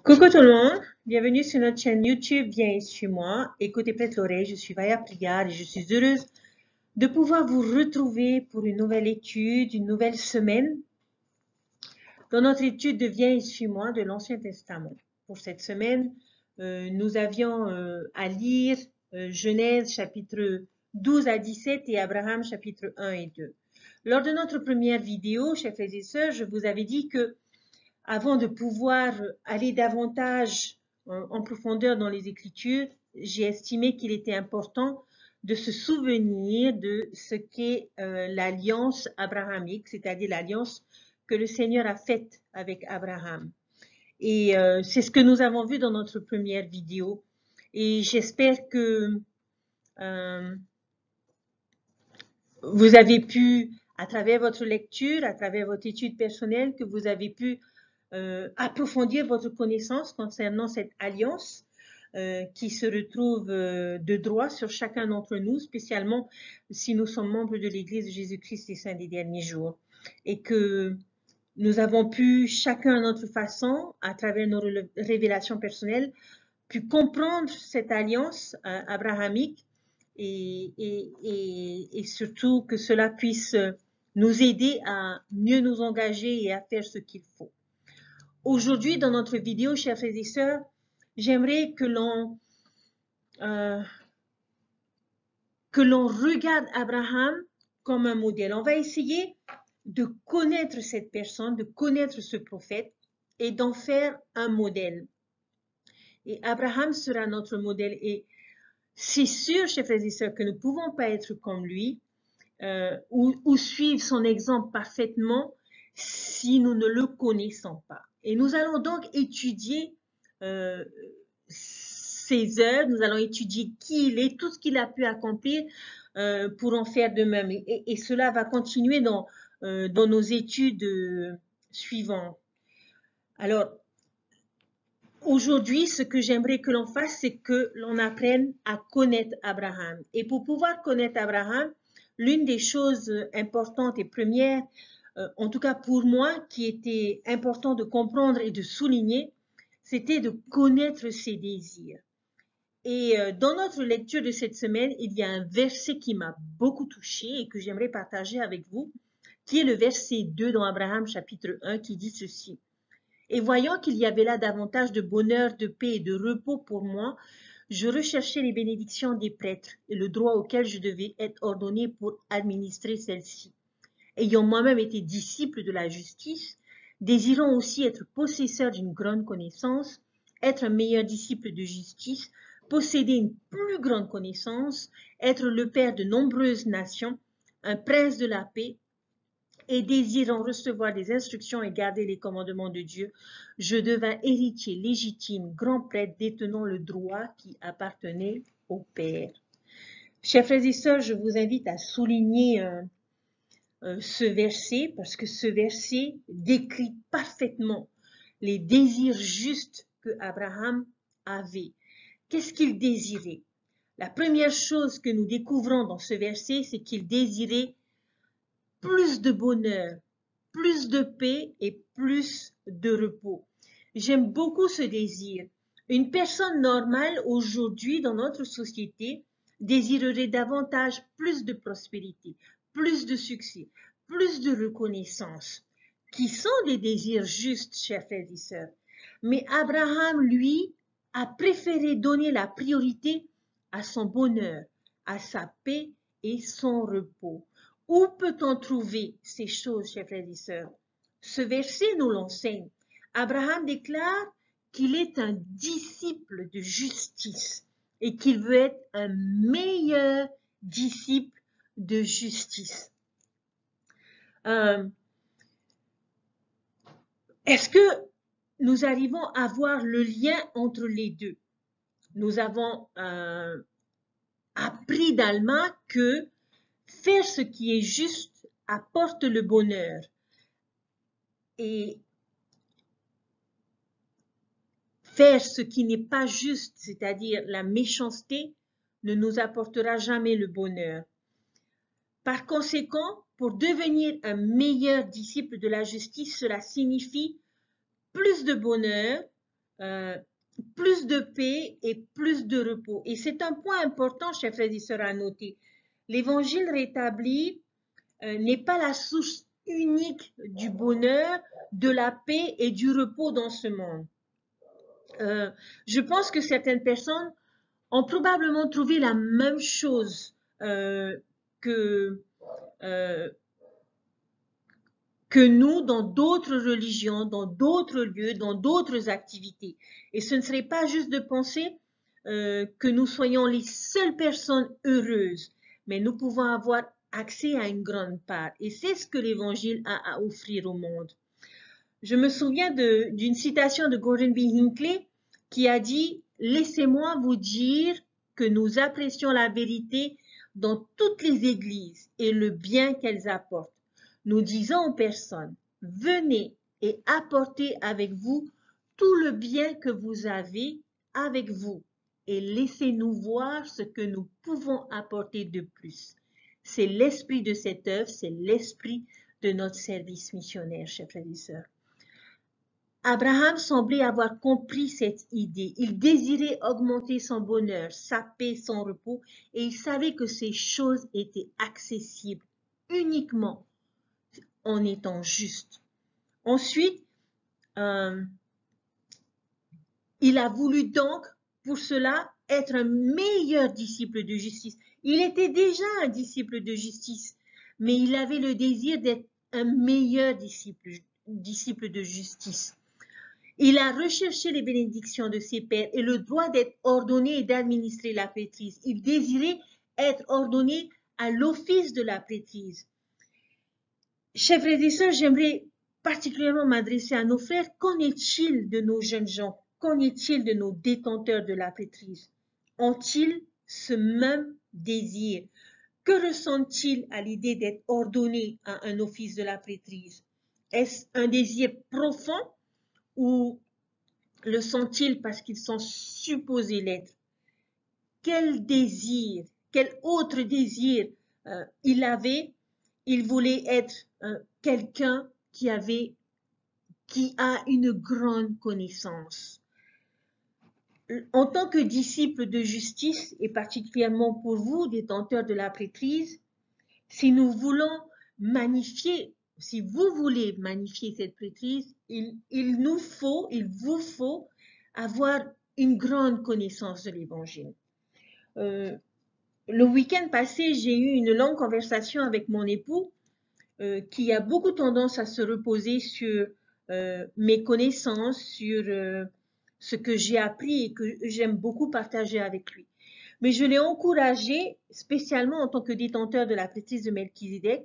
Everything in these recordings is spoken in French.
Coucou tout le monde, bienvenue sur notre chaîne YouTube Viens et suis-moi. Écoutez, prête l'oreille, je suis Vaya Prigar et je suis heureuse de pouvoir vous retrouver pour une nouvelle étude, une nouvelle semaine dans notre étude de Viens et suis-moi de l'Ancien Testament. Pour cette semaine, nous avions à lire Genèse chapitre 12 à 17 et Abraham chapitre 1 et 2. Lors de notre première vidéo, chers frères et sœurs, je vous avais dit que avant de pouvoir aller davantage en profondeur dans les Écritures, j'ai estimé qu'il était important de se souvenir de ce qu'est l'alliance abrahamique, c'est-à-dire l'alliance que le Seigneur a faite avec Abraham. Et c'est ce que nous avons vu dans notre première vidéo. Et j'espère que vous avez pu, à travers votre lecture, à travers votre étude personnelle, que vous avez pu approfondir votre connaissance concernant cette alliance qui se retrouve de droit sur chacun d'entre nous, spécialement si nous sommes membres de l'Église de Jésus-Christ des Saints des derniers jours. Et que nous avons pu, chacun à notre façon, à travers nos révélations personnelles, pu comprendre cette alliance abrahamique et surtout que cela puisse nous aider à mieux nous engager et à faire ce qu'il faut. Aujourd'hui, dans notre vidéo, chers frères et sœurs, j'aimerais que l'on regarde Abraham comme un modèle. On va essayer de connaître cette personne, de connaître ce prophète et d'en faire un modèle. Et Abraham sera notre modèle. Et c'est sûr, chers frères et sœurs, que nous ne pouvons pas être comme lui ou suivre son exemple parfaitement si nous ne le connaissons pas. Et nous allons donc étudier ses œuvres, nous allons étudier qui il est, tout ce qu'il a pu accomplir pour en faire de même. Et cela va continuer dans nos études suivantes. Alors, aujourd'hui, ce que j'aimerais que l'on fasse, c'est que l'on apprenne à connaître Abraham. Et pour pouvoir connaître Abraham, l'une des choses importantes et premières, en tout cas pour moi, qui était important de comprendre et de souligner, c'était de connaître ses désirs. Et dans notre lecture de cette semaine, il y a un verset qui m'a beaucoup touchée et que j'aimerais partager avec vous, qui est le verset 2 dans Abraham chapitre 1 qui dit ceci. Et voyant qu'il y avait là davantage de bonheur, de paix et de repos pour moi, je recherchais les bénédictions des prêtres et le droit auquel je devais être ordonné pour administrer celles-ci. Ayant moi-même été disciple de la justice, désirant aussi être possesseur d'une grande connaissance, être un meilleur disciple de justice, posséder une plus grande connaissance, être le père de nombreuses nations, un prince de la paix, et désirant recevoir des instructions et garder les commandements de Dieu, je devins héritier légitime, grand prêtre détenant le droit qui appartenait au Père. Chers frères et sœurs, je vous invite à souligner ce verset parce que ce verset décrit parfaitement les désirs justes que Abraham avait. Qu'est-ce qu'il désirait? La première chose que nous découvrons dans ce verset, c'est qu'il désirait plus de bonheur, plus de paix et plus de repos. J'aime beaucoup ce désir. Une personne normale aujourd'hui dans notre société désirerait davantage plus de prospérité, plus de succès, plus de reconnaissance, qui sont des désirs justes, chers frères et sœurs. Mais Abraham, lui, a préféré donner la priorité à son bonheur, à sa paix et son repos. Où peut-on trouver ces choses, chers frères et sœurs? Ce verset nous l'enseigne. Abraham déclare qu'il est un disciple de justice et qu'il veut être un meilleur disciple de justice. Est-ce que nous arrivons à voir le lien entre les deux? Nous avons appris d'Alma que faire ce qui est juste apporte le bonheur. Et faire ce qui n'est pas juste, c'est-à-dire la méchanceté, ne nous apportera jamais le bonheur. Par conséquent, pour devenir un meilleur disciple de la justice, cela signifie plus de bonheur, plus de paix et plus de repos. Et c'est un point important, chers frères et sœurs, à noter. L'évangile rétabli n'est pas la source unique du bonheur, de la paix et du repos dans ce monde. Je pense que certaines personnes ont probablement trouvé la même chose que nous dans d'autres religions, dans d'autres lieux, dans d'autres activités. Et ce ne serait pas juste de penser que nous soyons les seules personnes heureuses, mais nous pouvons avoir accès à une grande part. Et c'est ce que l'Évangile a à offrir au monde. Je me souviens d'une citation de Gordon B. Hinckley qui a dit « Laissez-moi vous dire que nous apprécions la vérité dans toutes les églises et le bien qu'elles apportent. Nous disons aux personnes, venez et apportez avec vous tout le bien que vous avez avec vous et laissez-nous voir ce que nous pouvons apporter de plus. » C'est l'esprit de cette œuvre, c'est l'esprit de notre service missionnaire, chers frères et sœurs. Abraham semblait avoir compris cette idée. Il désirait augmenter son bonheur, sa paix, son repos, et il savait que ces choses étaient accessibles uniquement en étant juste. Ensuite, il a voulu donc, pour cela, être un meilleur disciple de justice. Il était déjà un disciple de justice, mais il avait le désir d'être un meilleur disciple de justice. Il a recherché les bénédictions de ses pères et le droit d'être ordonné et d'administrer la prêtrise. Il désirait être ordonné à l'office de la prêtrise. Chers frères et sœurs, j'aimerais particulièrement m'adresser à nos frères. Qu'en est-il de nos jeunes gens? Qu'en est-il de nos détenteurs de la prêtrise? Ont-ils ce même désir? Que ressentent-ils à l'idée d'être ordonnés à un office de la prêtrise? Est-ce un désir profond ou le sont-ils parce qu'ils sont supposés l'être? Quel désir, quel autre désir il avait? Il voulait être quelqu'un qui a une grande connaissance. En tant que disciple de justice, et particulièrement pour vous, détenteurs de la prêtrise, si nous voulons magnifier, si vous voulez magnifier cette prêtrise, il vous faut avoir une grande connaissance de l'Évangile. Le week-end passé, j'ai eu une longue conversation avec mon époux qui a beaucoup tendance à se reposer sur mes connaissances, sur ce que j'ai appris et que j'aime beaucoup partager avec lui. Mais je l'ai encouragé, spécialement en tant que détenteur de la prêtrise de Melchizedek,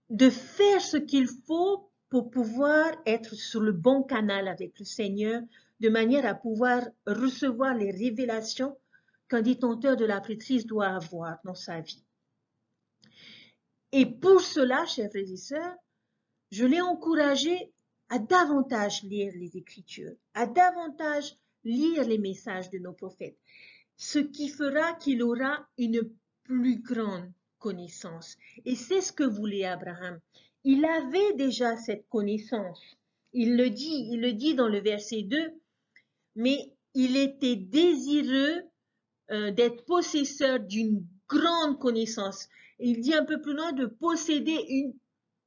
de faire ce qu'il faut pour pouvoir être sur le bon canal avec le Seigneur, de manière à pouvoir recevoir les révélations qu'un détenteur de la prêtrise doit avoir dans sa vie. Et pour cela, chers frères et sœurs, je l'ai encouragé à davantage lire les Écritures, à davantage lire les messages de nos prophètes, ce qui fera qu'il aura une plus grande connaissance. Et c'est ce que voulait Abraham. Il avait déjà cette connaissance. Il le dit dans le verset 2, mais il était désireux d'être possesseur d'une grande connaissance. Il dit un peu plus loin de posséder une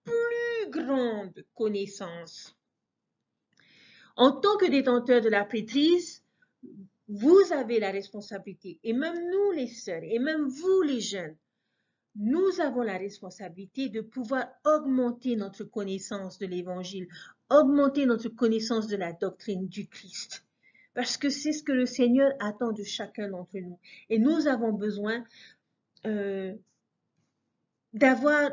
plus grande connaissance. En tant que détenteur de la prêtrise, vous avez la responsabilité, et même nous les sœurs, et même vous les jeunes, nous avons la responsabilité de pouvoir augmenter notre connaissance de l'Évangile, augmenter notre connaissance de la doctrine du Christ. Parce que c'est ce que le Seigneur attend de chacun d'entre nous. Et nous avons besoin d'avoir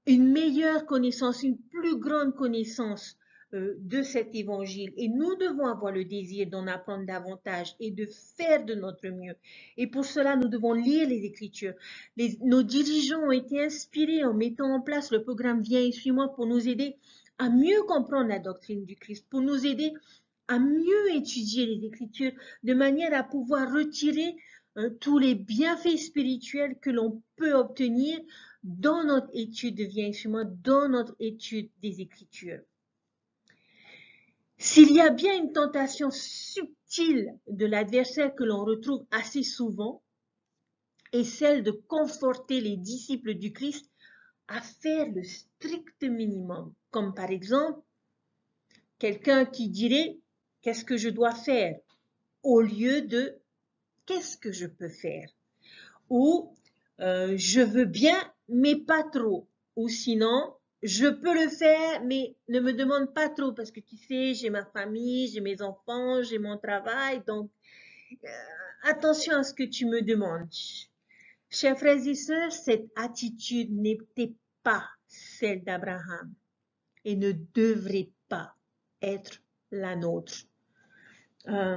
une meilleure connaissance, une plus grande connaissance de cet évangile. Et nous devons avoir le désir d'en apprendre davantage et de faire de notre mieux. Et pour cela, nous devons lire les Écritures. Nos dirigeants ont été inspirés en mettant en place le programme Viens et suis-moi pour nous aider à mieux comprendre la doctrine du Christ, pour nous aider à mieux étudier les Écritures de manière à pouvoir retirer tous les bienfaits spirituels que l'on peut obtenir dans notre étude, viens suis-moi, dans notre étude des Écritures. S'il y a bien une tentation subtile de l'adversaire que l'on retrouve assez souvent, est celle de conforter les disciples du Christ à faire le strict minimum, comme par exemple quelqu'un qui dirait « qu'est-ce que je dois faire ?» au lieu de « qu'est-ce que je peux faire ?» ou je veux bien, mais pas trop » ou sinon « je peux le faire, mais ne me demande pas trop parce que tu sais, j'ai ma famille, j'ai mes enfants, j'ai mon travail, donc attention à ce que tu me demandes. » Chers frères et sœurs, cette attitude n'était pas celle d'Abraham et ne devrait pas être la nôtre. Nous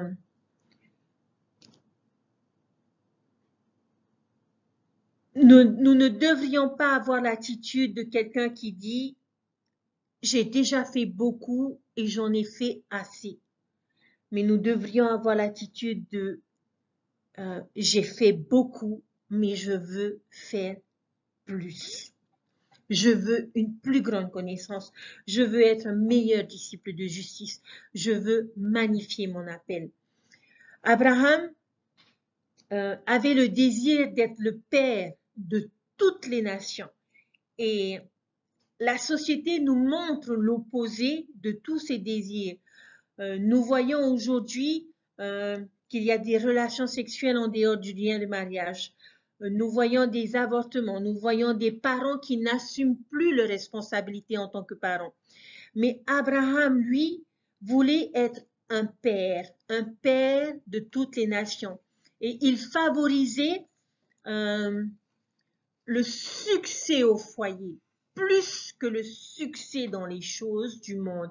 ne devrions pas avoir l'attitude de quelqu'un qui dit « j'ai déjà fait beaucoup et j'en ai fait assez ». Mais nous devrions avoir l'attitude de « j'ai fait beaucoup, mais je veux faire plus ». Je veux une plus grande connaissance. Je veux être un meilleur disciple de justice. Je veux magnifier mon appel. Abraham avait le désir d'être le père de toutes les nations. Et la société nous montre l'opposé de tous ces désirs. Nous voyons aujourd'hui qu'il y a des relations sexuelles en dehors du lien de mariage. Nous voyons des avortements, nous voyons des parents qui n'assument plus leurs responsabilités en tant que parents. Mais Abraham, lui, voulait être un père de toutes les nations. Et il favorisait le succès au foyer, plus que le succès dans les choses du monde.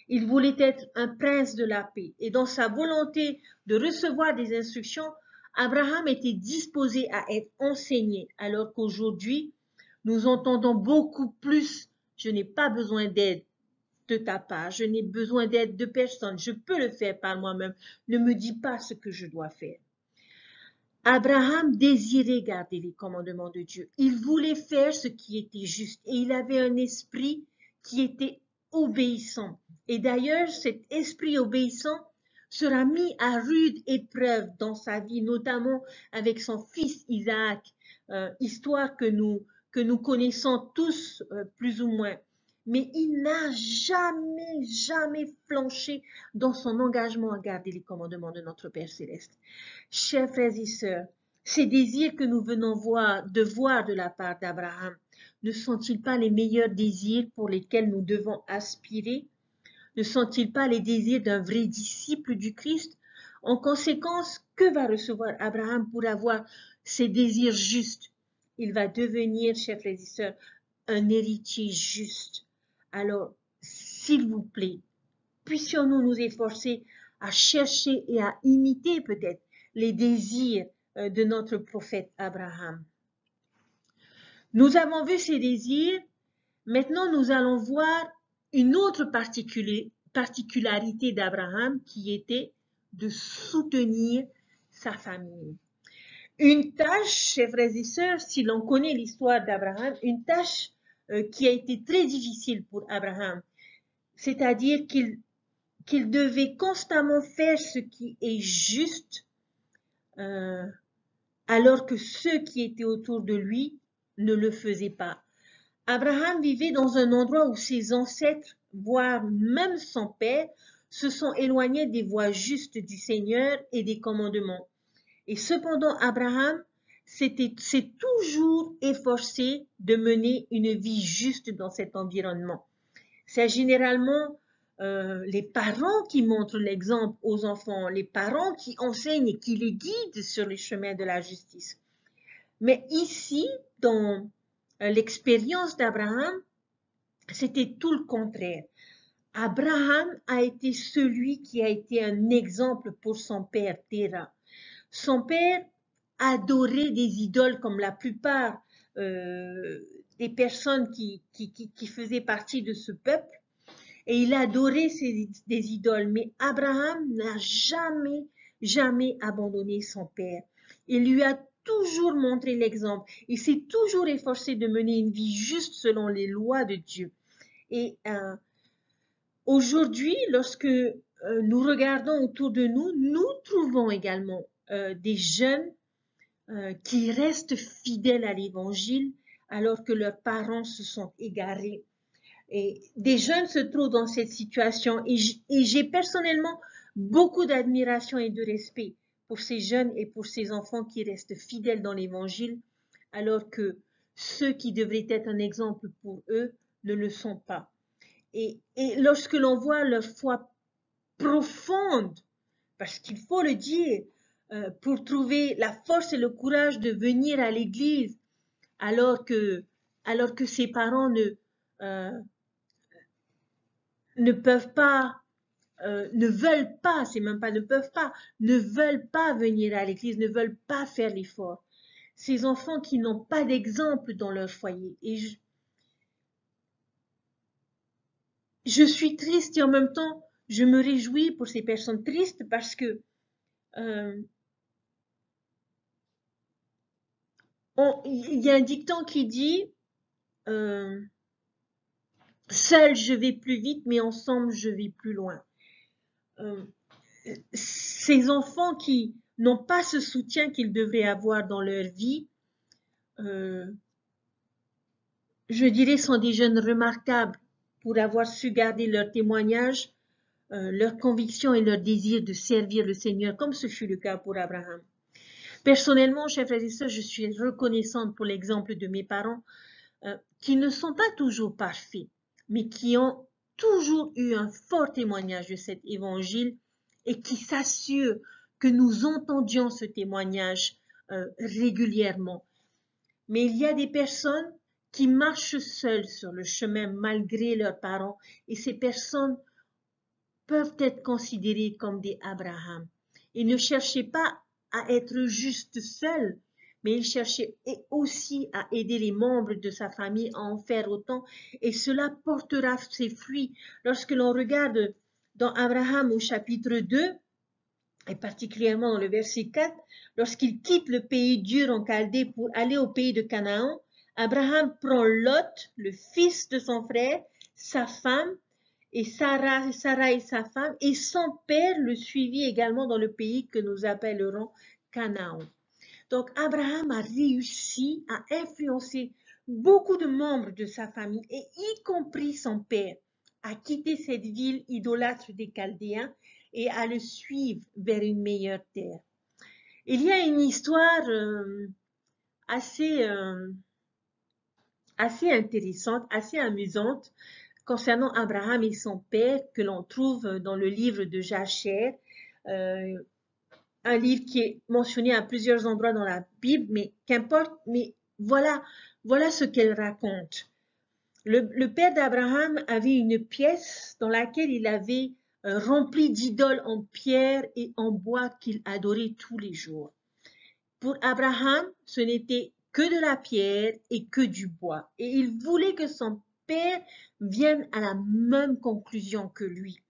Il voulait être un prince de la paix. Et dans sa volonté de recevoir des instructions, Abraham était disposé à être enseigné, alors qu'aujourd'hui, nous entendons beaucoup plus « je n'ai pas besoin d'aide de ta part, je n'ai besoin d'aide de personne, je peux le faire par moi-même, ne me dis pas ce que je dois faire ». Abraham désirait garder les commandements de Dieu. Il voulait faire ce qui était juste et il avait un esprit qui était obéissant. Et d'ailleurs, cet esprit obéissant sera mis à rude épreuve dans sa vie, notamment avec son fils Isaac, histoire que nous connaissons tous plus ou moins. Mais il n'a jamais flanché dans son engagement à garder les commandements de notre Père Céleste. Chers frères et sœurs, ces désirs que nous venons de voir de la part d'Abraham, ne sont-ils pas les meilleurs désirs pour lesquels nous devons aspirer? Ne sont-ils pas les désirs d'un vrai disciple du Christ? En conséquence, que va recevoir Abraham pour avoir ces désirs justes? Il va devenir, chers frères et sœurs, un héritier juste. Alors, s'il vous plaît, puissions-nous nous efforcer à chercher et à imiter peut-être les désirs de notre prophète Abraham. Nous avons vu ces désirs. Maintenant, nous allons voir une autre particularité d'Abraham qui était de soutenir sa famille. Une tâche, chers frères et sœurs, si l'on connaît l'histoire d'Abraham, une tâche qui a été très difficile pour Abraham, c'est-à-dire qu'il devait constamment faire ce qui est juste, alors que ceux qui étaient autour de lui ne le faisaient pas. Abraham vivait dans un endroit où ses ancêtres, voire même son père, se sont éloignés des voies justes du Seigneur et des commandements. Et cependant, Abraham s'est toujours efforcé de mener une vie juste dans cet environnement. C'est généralement les parents qui montrent l'exemple aux enfants, les parents qui enseignent et qui les guident sur les chemins de la justice. Mais ici, dans l'expérience d'Abraham, c'était tout le contraire. Abraham a été celui qui a été un exemple pour son père Téra. Son père adorait des idoles comme la plupart des personnes qui faisaient partie de ce peuple. Et il adorait des idoles. Mais Abraham n'a jamais abandonné son père. Il lui a toujours montré l'exemple. Il s'est toujours efforcé de mener une vie juste selon les lois de Dieu. Et aujourd'hui, lorsque nous regardons autour de nous, nous trouvons également des jeunes qui restent fidèles à l'Évangile alors que leurs parents se sont égarés. Et des jeunes se trouvent dans cette situation et j'ai personnellement beaucoup d'admiration et de respect pour ces jeunes et pour ces enfants qui restent fidèles dans l'Évangile alors que ceux qui devraient être un exemple pour eux ne le sont pas. Et lorsque l'on voit leur foi profonde, parce qu'il faut le dire, pour trouver la force et le courage de venir à l'église alors que ses parents ne peuvent pas, ne veulent pas, c'est même pas ne peuvent pas, ne veulent pas venir à l'église, ne veulent pas faire l'effort. Ces enfants qui n'ont pas d'exemple dans leur foyer. Et je suis triste et en même temps, je me réjouis pour ces personnes tristes parce que il y a un dicton qui dit seul je vais plus vite, mais ensemble je vais plus loin. Ces enfants qui n'ont pas ce soutien qu'ils devraient avoir dans leur vie, je dirais, sont des jeunes remarquables pour avoir su garder leur témoignage, leur conviction et leur désir de servir le Seigneur, comme ce fut le cas pour Abraham. Personnellement, chers frères et sœurs, je suis reconnaissante pour l'exemple de mes parents qui ne sont pas toujours parfaits, mais qui ont toujours eu un fort témoignage de cet évangile et qui s'assurent que nous entendions ce témoignage régulièrement. Mais il y a des personnes qui marchent seules sur le chemin malgré leurs parents et ces personnes peuvent être considérées comme des Abraham. Et ne cherchez pas à être juste seul, mais il cherchait aussi à aider les membres de sa famille à en faire autant, et cela portera ses fruits. Lorsque l'on regarde dans Abraham au chapitre 2, et particulièrement dans le verset 4, lorsqu'il quitte le pays dur en Chaldée pour aller au pays de Canaan, Abraham prend Lot, le fils de son frère, sa femme, et Sarah et sa femme, et son père le suivit également dans le pays que nous appellerons Canaan. Donc, Abraham a réussi à influencer beaucoup de membres de sa famille, et y compris son père, à quitter cette ville idolâtre des Chaldéens et à le suivre vers une meilleure terre. Il y a une histoire assez intéressante, assez amusante concernant Abraham et son père que l'on trouve dans le livre de Jachère, un livre qui est mentionné à plusieurs endroits dans la Bible, mais qu'importe, mais voilà ce qu'elle raconte. Le père d'Abraham avait une pièce dans laquelle il avait rempli d'idoles en pierre et en bois qu'il adorait tous les jours. Pour Abraham, ce n'était que de la pierre et que du bois. Et il voulait que son père vienne à la même conclusion que lui.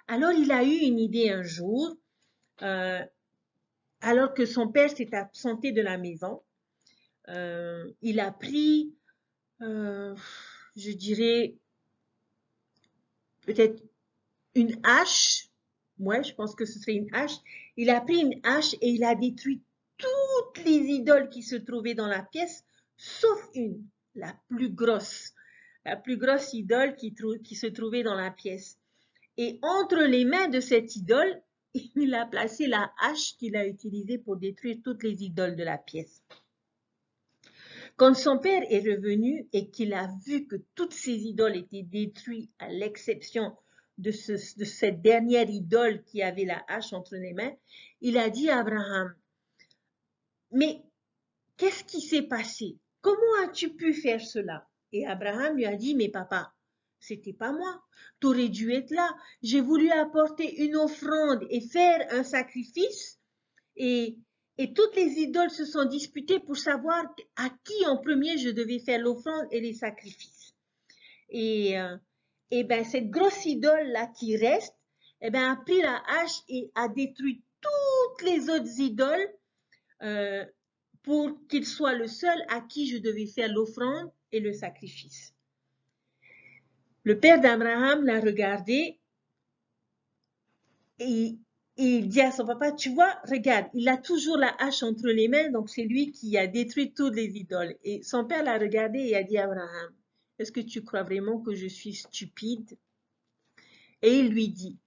Alors il a eu une idée un jour, alors que son père s'est absenté de la maison. Il a pris, je dirais, peut-être une hache. Ouais, je pense que ce serait une hache. Il a pris une hache et il a détruit toutes les idoles qui se trouvaient dans la pièce, sauf une, la plus grosse idole qui se trouvait dans la pièce. Et entre les mains de cette idole, il a placé la hache qu'il a utilisée pour détruire toutes les idoles de la pièce. Quand son père est revenu et qu'il a vu que toutes ces idoles étaient détruites à l'exception de cette dernière idole qui avait la hache entre les mains, il a dit à Abraham, mais qu'est-ce qui s'est passé? Comment as-tu pu faire cela? Et Abraham lui a dit, mais papa, c'était pas moi. Tu aurais dû être là. J'ai voulu apporter une offrande et faire un sacrifice et toutes les idoles se sont disputées pour savoir à qui en premier je devais faire l'offrande et les sacrifices. Et ben cette grosse idole là qui reste, a pris la hache et a détruit toutes les autres idoles pour qu'il soit le seul à qui je devais faire l'offrande et le sacrifice. Le père d'Abraham l'a regardé et il dit à son papa, tu vois, regarde, il a toujours la hache entre les mains, donc c'est lui qui a détruit toutes les idoles. Et son père l'a regardé et a dit à Abraham, est-ce que tu crois vraiment que je suis stupide? Et il lui dit,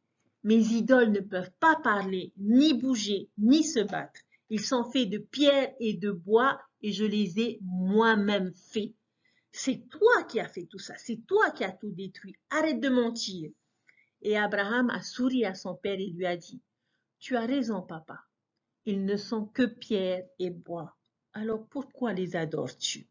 mes idoles ne peuvent pas parler, ni bouger, ni se battre. Ils sont faits de pierre et de bois et je les ai moi-même faits. C'est toi qui as fait tout ça, c'est toi qui as tout détruit. Arrête de mentir. Et Abraham a souri à son père et lui a dit, tu as raison, papa. Ils ne sont que pierre et bois. Alors pourquoi les adores-tu?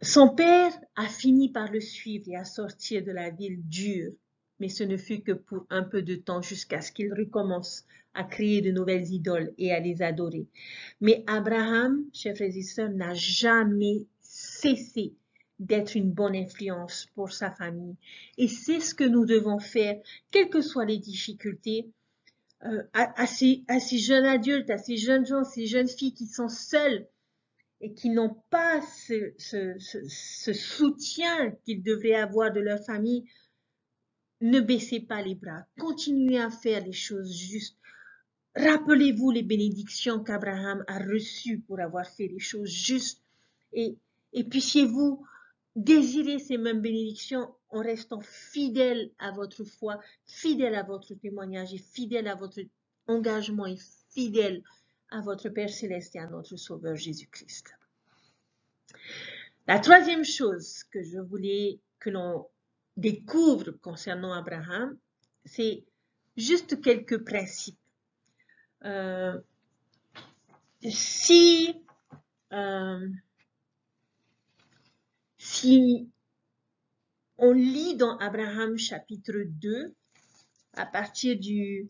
Son père a fini par le suivre et à sortir de la ville dure, mais ce ne fut que pour un peu de temps jusqu'à ce qu'il recommence à créer de nouvelles idoles et à les adorer. Mais Abraham, chers frères et sœurs, n'a jamais cessé d'être une bonne influence pour sa famille. Et c'est ce que nous devons faire, quelles que soient les difficultés, à ces jeunes adultes, à ces jeunes gens, ces jeunes filles qui sont seules et qui n'ont pas ce soutien qu'ils devraient avoir de leur famille. Ne baissez pas les bras, continuez à faire les choses justes. Rappelez-vous les bénédictions qu'Abraham a reçues pour avoir fait les choses justes et puissiez-vous désirer ces mêmes bénédictions en restant fidèle à votre foi, fidèle à votre témoignage et fidèle à votre engagement et fidèle à votre Père Céleste et à notre Sauveur Jésus-Christ. La troisième chose que je voulais que l'on découvre concernant Abraham, c'est juste quelques principes. Si on lit dans Abraham chapitre 2, à partir du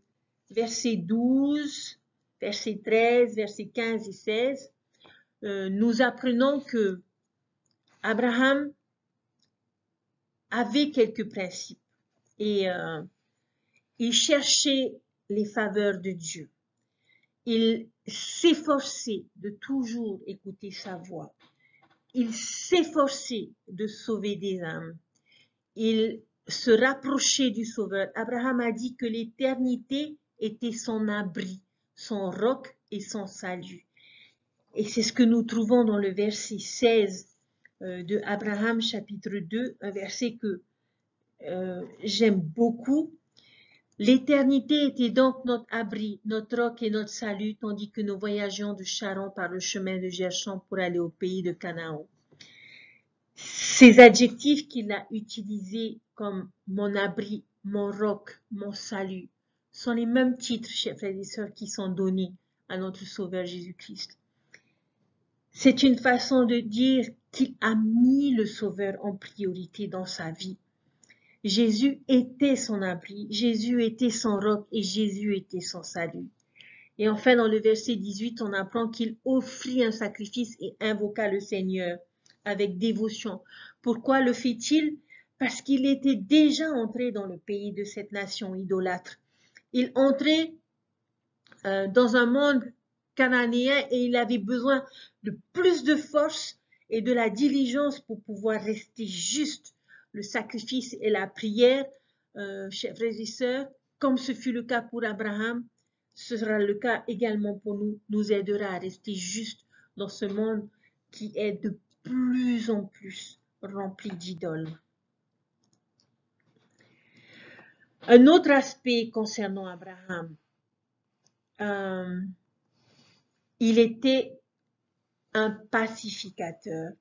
verset 12, verset 13, verset 15 et 16, nous apprenons que Abraham avait quelques principes et il cherchait les faveurs de Dieu. Il s'efforçait de toujours écouter sa voix. Il s'efforçait de sauver des âmes. Il se rapprochait du Sauveur. Abraham a dit que l'éternité était son abri, son roc et son salut. Et c'est ce que nous trouvons dans le verset 16 de Abraham chapitre 2, un verset que j'aime beaucoup. L'éternité était donc notre abri, notre roc et notre salut, tandis que nous voyagions de Charan par le chemin de Jershon pour aller au pays de Canaan. Ces adjectifs qu'il a utilisés comme mon abri, mon roc, mon salut, sont les mêmes titres, chers frères et sœurs, qui sont donnés à notre Sauveur Jésus-Christ. C'est une façon de dire qu'il a mis le Sauveur en priorité dans sa vie. Jésus était son abri, Jésus était son roc et Jésus était son salut. Et enfin, dans le verset 18, on apprend qu'il offrit un sacrifice et invoqua le Seigneur avec dévotion. Pourquoi le fait-il? Parce qu'il était déjà entré dans le pays de cette nation idolâtre. Il entrait dans un monde cananéen et il avait besoin de plus de force et de la diligence pour pouvoir rester juste. Le sacrifice et la prière, chers frères et sœurs, comme ce fut le cas pour Abraham, ce sera le cas également pour nous, nous aidera à rester juste dans ce monde qui est de plus en plus rempli d'idoles. Un autre aspect concernant Abraham, il était un pacificateur.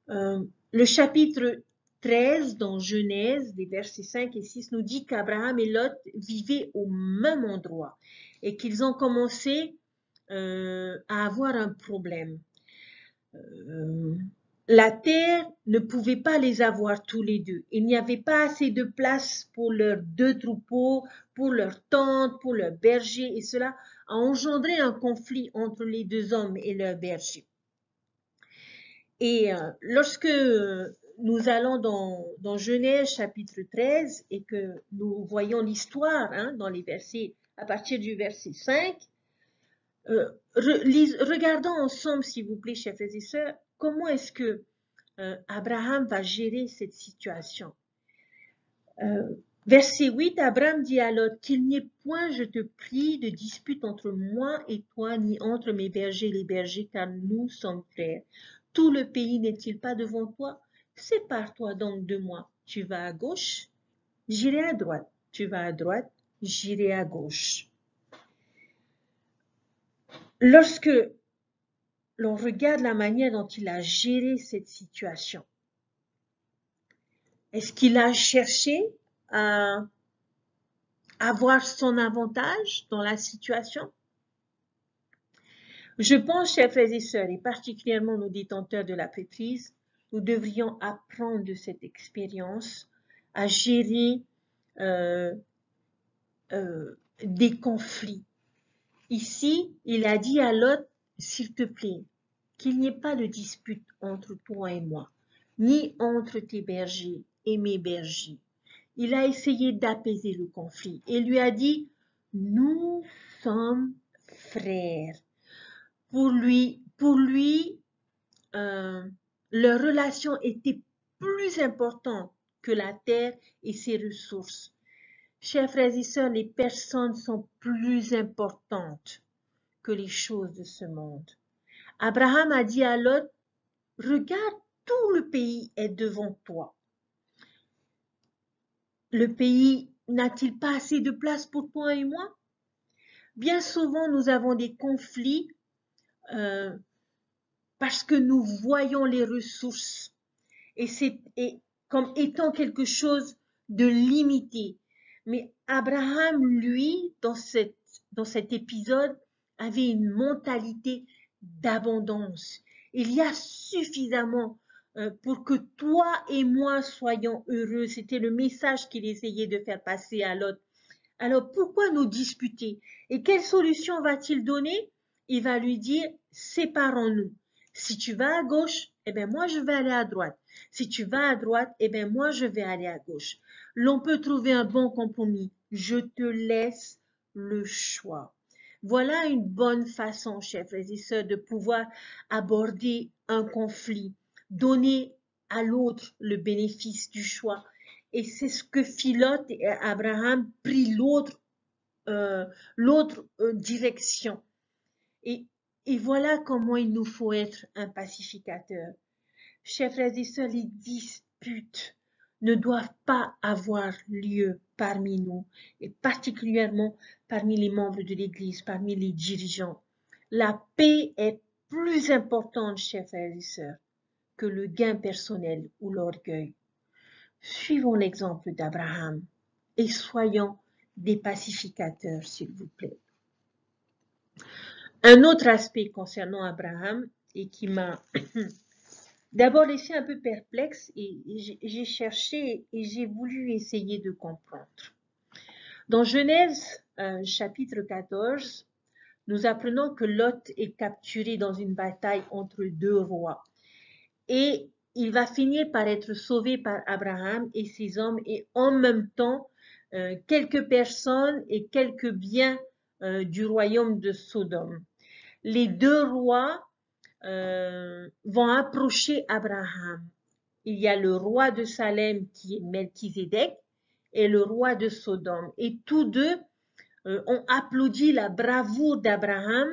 Le chapitre 13 dans Genèse, des versets 5 et 6, nous dit qu'Abraham et Lot vivaient au même endroit et qu'ils ont commencé à avoir un problème. La terre ne pouvait pas les avoir tous les deux. Il n'y avait pas assez de place pour leurs deux troupeaux, pour leurs tentes, pour leurs bergers, et cela a engendré un conflit entre les deux hommes et leurs bergers. Et lorsque nous allons dans Genèse chapitre 13 et que nous voyons l'histoire dans les versets, à partir du verset 5, Regardons ensemble, s'il vous plaît, chers frères et sœurs, comment est-ce que Abraham va gérer cette situation. Verset 8, Abraham dit à Lot, qu'il n'y ait point, je te prie, de dispute entre moi et toi, ni entre mes bergers et les bergers, car nous sommes frères. Tout le pays n'est-il pas devant toi? Sépare-toi donc de moi. Tu vas à gauche, j'irai à droite. Tu vas à droite, j'irai à gauche. Lorsque l'on regarde la manière dont il a géré cette situation, est-ce qu'il a cherché à avoir son avantage dans la situation? Je pense, chers frères et sœurs, et particulièrement nos détenteurs de la prêtrise, nous devrions apprendre de cette expérience à gérer des conflits. Ici, il a dit à Lot, s'il te plaît, qu'il n'y ait pas de dispute entre toi et moi, ni entre tes bergers et mes bergers. Il a essayé d'apaiser le conflit et lui a dit, nous sommes frères. Pour lui, leur relation était plus importante que la terre et ses ressources. Chers frères et sœurs, les personnes sont plus importantes que les choses de ce monde. Abraham a dit à Lot, regarde, tout le pays est devant toi. Le pays n'a-t-il pas assez de place pour toi et moi? Bien souvent, nous avons des conflits parce que nous voyons les ressources et comme étant quelque chose de limité. Mais Abraham, lui, dans cet épisode, avait une mentalité d'abondance. Il y a suffisamment pour que toi et moi soyons heureux. C'était le message qu'il essayait de faire passer à Lot. Alors pourquoi nous disputer? Et quelle solution va-t-il donner? Il va lui dire, séparons-nous. Si tu vas à gauche, eh bien moi je vais aller à droite. Si tu vas à droite, eh bien moi je vais aller à gauche. L'on peut trouver un bon compromis. Je te laisse le choix. Voilà une bonne façon, chers frères et sœurs, de pouvoir aborder un conflit, donner à l'autre le bénéfice du choix. Et c'est ce que Philote et Abraham prit l'autre direction. Et voilà comment il nous faut être un pacificateur. Chers frères et sœurs, les disputes ne doivent pas avoir lieu parmi nous, et particulièrement parmi les membres de l'Église, parmi les dirigeants. La paix est plus importante, chers frères et sœurs, que le gain personnel ou l'orgueil. Suivons l'exemple d'Abraham et soyons des pacificateurs, s'il vous plaît. Un autre aspect concernant Abraham et qui m'a d'abord laissé un peu perplexe et j'ai cherché et j'ai voulu essayer de comprendre. Dans Genèse chapitre 14, nous apprenons que Lot est capturé dans une bataille entre deux rois et il va finir par être sauvé par Abraham et ses hommes et en même temps quelques personnes et quelques biens du royaume de Sodome. Les deux rois vont approcher Abraham. Il y a le roi de Salem qui est Melchizedek et le roi de Sodome. Et tous deux ont applaudi la bravoure d'Abraham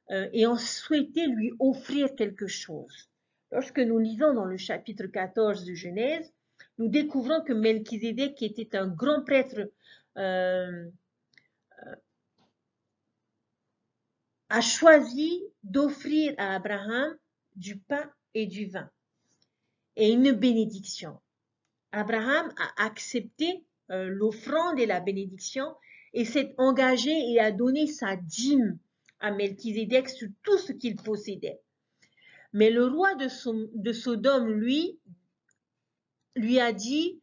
et ont souhaité lui offrir quelque chose. Lorsque nous lisons dans le chapitre 14 de Genèse, nous découvrons que Melchizedek, qui était un grand prêtre, a choisi d'offrir à Abraham du pain et du vin et une bénédiction. Abraham a accepté l'offrande et la bénédiction et s'est engagé et a donné sa dîme à Melchizedek sur tout ce qu'il possédait. Mais le roi de Sodome, lui a dit,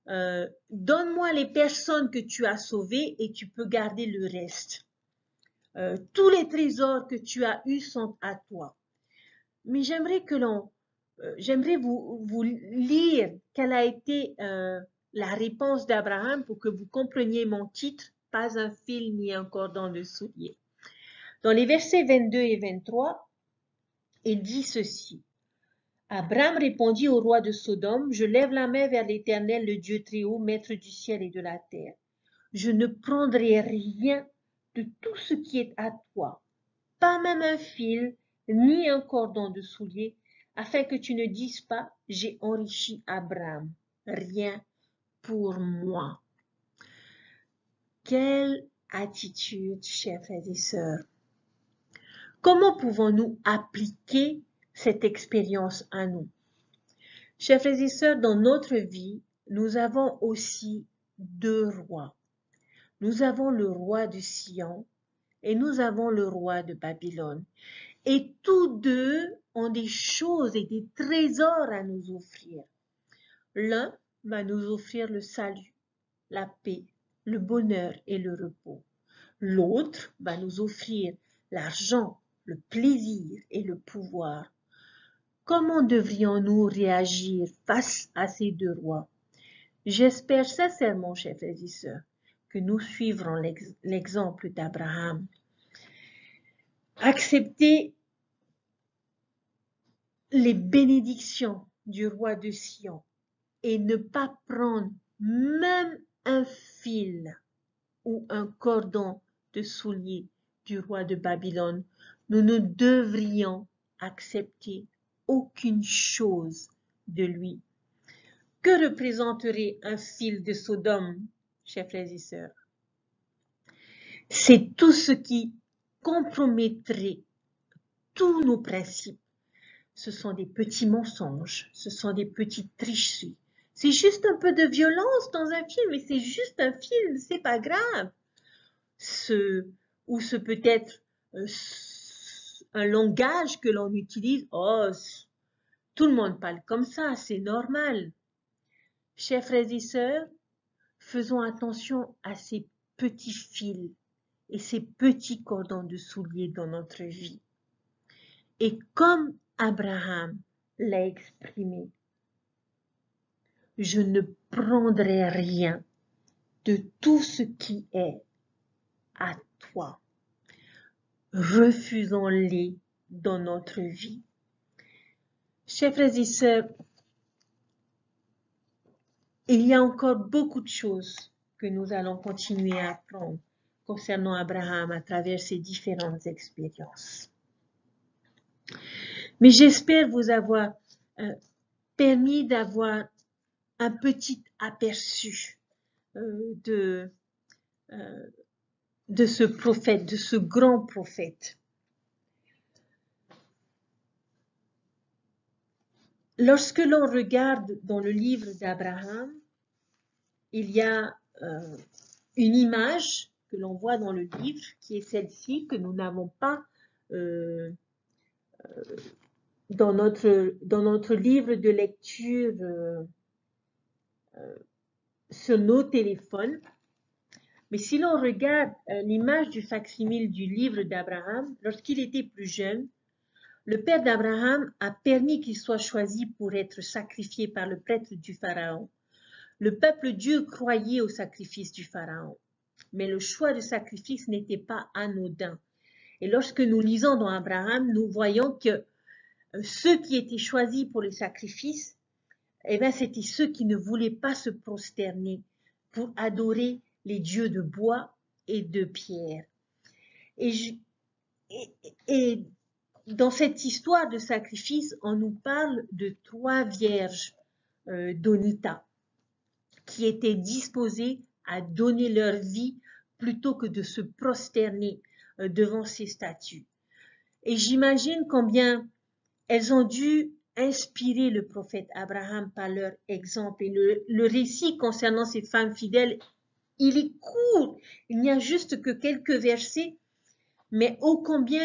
donne-moi les personnes que tu as sauvées et tu peux garder le reste. Tous les trésors que tu as eus sont à toi. Mais j'aimerais vous lire quelle a été la réponse d'Abraham pour que vous compreniez mon titre, pas un fil ni un cordon de soulier. Dans les versets 22 et 23, il dit ceci. Abraham répondit au roi de Sodome, je lève la main vers l'Éternel, le Dieu très haut, maître du ciel et de la terre. Je ne prendrai rien de tout ce qui est à toi, pas même un fil, ni un cordon de soulier, afin que tu ne dises pas, j'ai enrichi Abraham. Rien pour moi. Quelle attitude, chers frères et sœurs. Comment pouvons-nous appliquer cette expérience à nous? Chers frères et sœurs, dans notre vie, nous avons aussi deux rois. Nous avons le roi de Sion et nous avons le roi de Babylone. Et tous deux ont des choses et des trésors à nous offrir. L'un va nous offrir le salut, la paix, le bonheur et le repos. L'autre va nous offrir l'argent, le plaisir et le pouvoir. Comment devrions-nous réagir face à ces deux rois? J'espère sincèrement, chers frères et sœurs, que nous suivrons l'exemple d'Abraham. Accepter les bénédictions du roi de Sion et ne pas prendre même un fil ou un cordon de soulier du roi de Babylone. Nous ne devrions accepter aucune chose de lui. Que représenterait un fil de Sodome, chers frères et sœurs? C'est tout ce qui compromettrait tous nos principes. Ce sont des petits mensonges, ce sont des petites tricheries. C'est juste un peu de violence dans un film, mais c'est juste un film, c'est pas grave. Ou ce peut être un langage que l'on utilise. Oh, tout le monde parle comme ça, c'est normal. Chers frères et sœurs, faisons attention à ces petits fils et ces petits cordons de souliers dans notre vie. Et comme Abraham l'a exprimé, je ne prendrai rien de tout ce qui est à toi. Refusons-les dans notre vie. Chers frères et sœurs, il y a encore beaucoup de choses que nous allons continuer à apprendre concernant Abraham à travers ses différentes expériences. Mais j'espère vous avoir permis d'avoir un petit aperçu de ce prophète, de ce grand prophète. Lorsque l'on regarde dans le livre d'Abraham, il y a une image que l'on voit dans le livre, qui est celle-ci, que nous n'avons pas dans notre livre de lecture sur nos téléphones. Mais si l'on regarde l'image du facsimile du livre d'Abraham, lorsqu'il était plus jeune, le père d'Abraham a permis qu'il soit choisi pour être sacrifié par le prêtre du Pharaon. Le peuple Dieu croyait au sacrifice du Pharaon, mais le choix de sacrifice n'était pas anodin. Et lorsque nous lisons dans Abraham, nous voyons que ceux qui étaient choisis pour les sacrifices, c'était ceux qui ne voulaient pas se prosterner pour adorer les dieux de bois et de pierre. Et dans cette histoire de sacrifice, on nous parle de 3 vierges d'Onita qui étaient disposées à donner leur vie plutôt que de se prosterner devant ces statues. Et j'imagine combien elles ont dû inspirer le prophète Abraham par leur exemple. Et le récit concernant ces femmes fidèles, il est court. Il n'y a juste que quelques versets, mais ô combien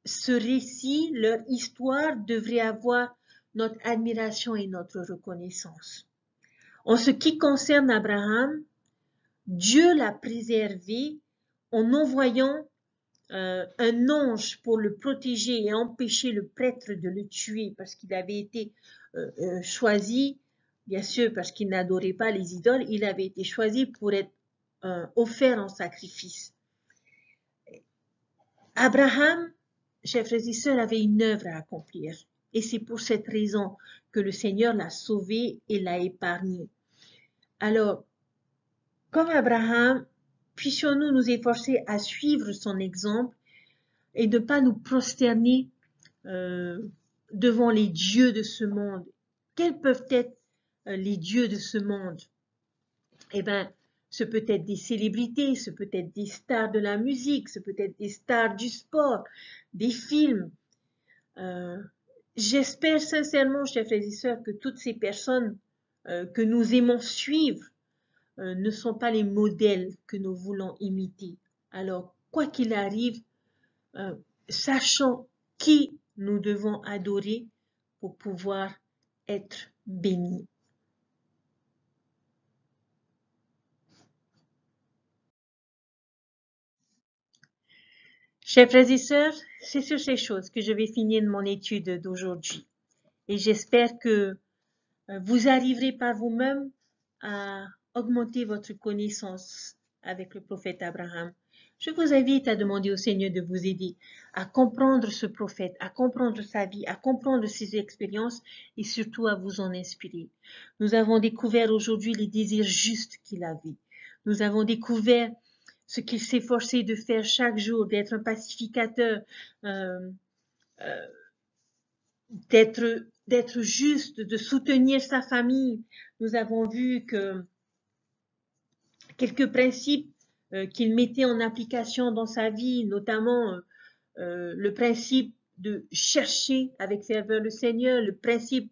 ce récit, leur histoire, devrait avoir notre admiration et notre reconnaissance. En ce qui concerne Abraham, Dieu l'a préservé en envoyant un ange pour le protéger et empêcher le prêtre de le tuer parce qu'il avait été choisi, bien sûr parce qu'il n'adorait pas les idoles, il avait été choisi pour être offert en sacrifice. Abraham, chers frères et sœurs, avait une œuvre à accomplir. Et c'est pour cette raison que le Seigneur l'a sauvé et l'a épargné. Alors, comme Abraham, puissions-nous nous efforcer à suivre son exemple et ne pas nous prosterner devant les dieux de ce monde. Quels peuvent être les dieux de ce monde? Eh bien, ce peut être des célébrités, ce peut être des stars de la musique, ce peut être des stars du sport, des films. J'espère sincèrement, chers frères et sœurs, que toutes ces personnes que nous aimons suivre ne sont pas les modèles que nous voulons imiter. Alors, quoi qu'il arrive, sachons qui nous devons adorer pour pouvoir être bénis. Chers frères et sœurs, c'est sur ces choses que je vais finir mon étude d'aujourd'hui. Et j'espère que vous arriverez par vous-même à augmenter votre connaissance avec le prophète Abraham. Je vous invite à demander au Seigneur de vous aider à comprendre ce prophète, à comprendre sa vie, à comprendre ses expériences et surtout à vous en inspirer. Nous avons découvert aujourd'hui les désirs justes qu'il avait. Nous avons découvert ce qu'il s'efforçait de faire chaque jour, d'être un pacificateur, d'être juste, de soutenir sa famille. Nous avons vu que quelques principes qu'il mettait en application dans sa vie, notamment le principe de chercher avec ferveur le Seigneur, le principe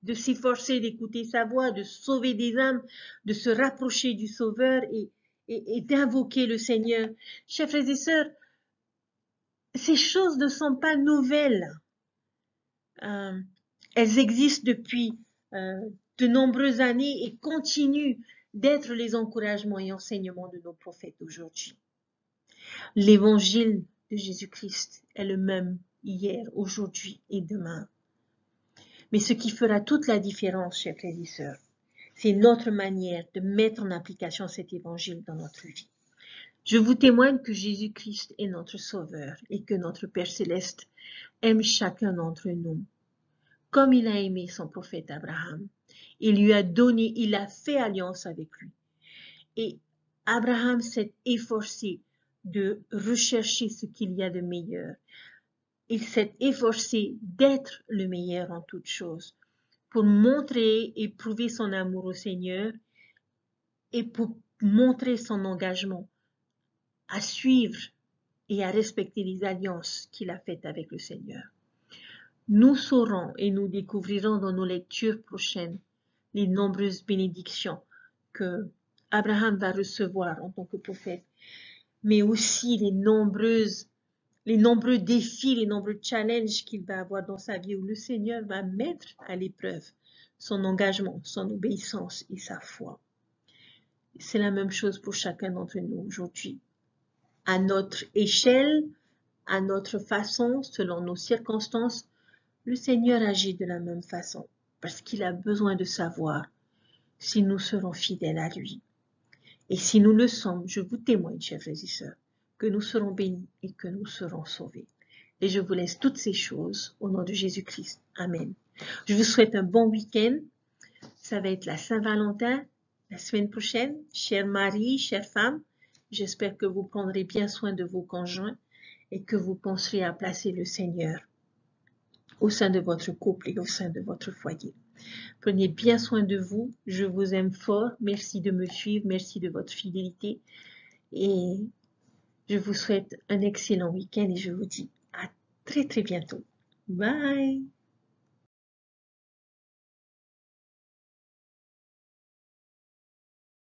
de s'efforcer d'écouter sa voix, de sauver des âmes, de se rapprocher du Sauveur et d'invoquer le Seigneur. Chers frères et sœurs, ces choses ne sont pas nouvelles. Elles existent depuis de nombreuses années et continuent d'être les encouragements et enseignements de nos prophètes d'aujourd'hui. L'évangile de Jésus-Christ est le même hier, aujourd'hui et demain. Mais ce qui fera toute la différence, chers frères et sœurs, c'est notre manière de mettre en application cet évangile dans notre vie. Je vous témoigne que Jésus-Christ est notre Sauveur et que notre Père Céleste aime chacun d'entre nous. Comme il a aimé son prophète Abraham, il lui a donné, il a fait alliance avec lui. Et Abraham s'est efforcé de rechercher ce qu'il y a de meilleur. Il s'est efforcé d'être le meilleur en toutes choses pour montrer et prouver son amour au Seigneur et pour montrer son engagement à suivre et à respecter les alliances qu'il a faites avec le Seigneur. Nous saurons et nous découvrirons dans nos lectures prochaines les nombreuses bénédictions que Abraham va recevoir en tant que prophète, mais aussi les nombreux défis, les nombreux challenges qu'il va avoir dans sa vie où le Seigneur va mettre à l'épreuve son engagement, son obéissance et sa foi. C'est la même chose pour chacun d'entre nous aujourd'hui. À notre échelle, à notre façon, selon nos circonstances, le Seigneur agit de la même façon parce qu'il a besoin de savoir si nous serons fidèles à lui. Et si nous le sommes, je vous témoigne, chers frères et sœurs, que nous serons bénis et que nous serons sauvés. Et je vous laisse toutes ces choses au nom de Jésus-Christ. Amen. Je vous souhaite un bon week-end. Ça va être la Saint-Valentin la semaine prochaine. Chers maris, chères femmes, j'espère que vous prendrez bien soin de vos conjoints et que vous penserez à placer le Seigneur au sein de votre couple et au sein de votre foyer. Prenez bien soin de vous. Je vous aime fort. Merci de me suivre. Merci de votre fidélité. Et je vous souhaite un excellent week-end et je vous dis à très très bientôt. Bye!